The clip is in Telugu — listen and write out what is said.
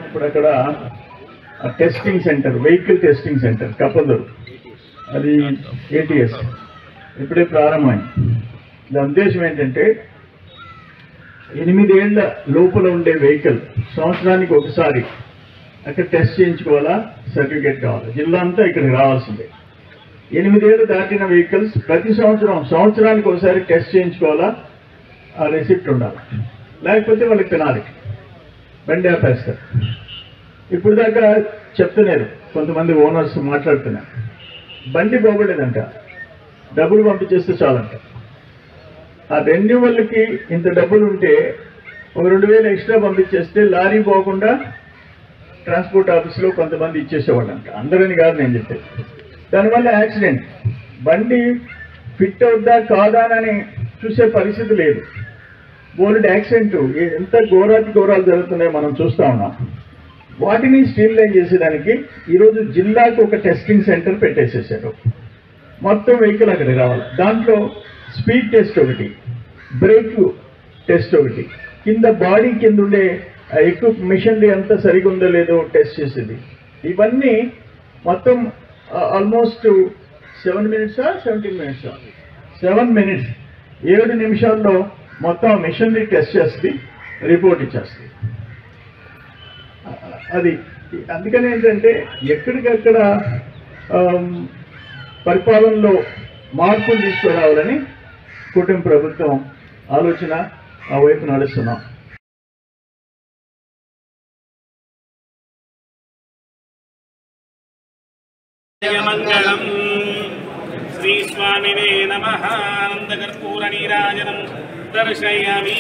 ఇప్పుడు అక్కడ testing centre, vehicle testing centre కప్పదూరు, అది ATS ఇప్పుడే ప్రారంభమైంది. దాని ఉద్దేశం ఏంటంటే 8 ఏళ్ల లోపల ఉండే వెహికల్ సంవత్సరానికి ఒకసారి అక్కడ టెస్ట్ చేయించుకోవాలా, సర్టిఫికేట్ కావాలి. జిల్లా అంతా ఇక్కడికి రావాల్సిందే. 8 ఏళ్ళు దాటిన వెహికల్స్ ప్రతి సంవత్సరానికి ఒకసారి టెస్ట్ చేయించుకోవాలా, ఆ రెసిప్ట్ ఉండాలి, లేకపోతే వాళ్ళకి తినాలి, బండి ఆపేస్తారు. ఇప్పుడు దాకా చెప్తున్నారు కొంతమంది ఓనర్స్ మాట్లాడుతున్నారు, బండి పోగలేదంట, డబ్బులు పంపించేస్తే చాలంట. ఆ రెన్యువల్కి ఇంత డబ్బులు ఉంటే ఒక 2000 ఎక్స్ట్రా పంపించేస్తే లారీ పోకుండా ట్రాన్స్పోర్ట్ ఆఫీస్లో కొంతమంది ఇచ్చేసేవాళ్ళంట. అందరని కాదు నేను చెప్పేది. దానివల్ల యాక్సిడెంట్, బండి ఫిట్ అవుద్దా కాదా అని చూసే పరిస్థితి లేదు. బోల్డ్ యాక్సిడెంట్, ఎంత ఘోరాలు జరుగుతున్నాయో మనం చూస్తూ ఉన్నాం. వాటిని స్ట్రీమ్లైన్ చేసేదానికి ఈరోజు జిల్లాకు ఒక టెస్టింగ్ సెంటర్ పెట్టేసేసారు. మొత్తం వెహికల్ అక్కడికి రావాలి. దాంట్లో స్పీడ్ టెస్ట్ ఒకటి, బ్రేక్ టెస్ట్ ఒకటి, కింద బాడీ కింద ఉండే ఎక్కువ మిషనరీ అంతా సరిగా ఉందో లేదో టెస్ట్ చేసేది. ఇవన్నీ మొత్తం ఆల్మోస్ట్ 7 minutes 17 minutes 7 minutes 7 నిమిషాల్లో మొత్తం మిషనరీ టెస్ట్ చేస్తుంది, రిపోర్ట్ ఇచ్చేస్తుంది. అది అందుకని ఏంటంటే ఎక్కడికక్కడ పరిపాలనలో మార్పులు తీసుకురావాలని కూటమి ప్రభుత్వం ఆలోచన ఆ వైపు నడుస్తున్నాం. మంగళం శ్రీ స్వామినే నమః. ఆనందకర్పూర నీరాజనం దర్శయామి.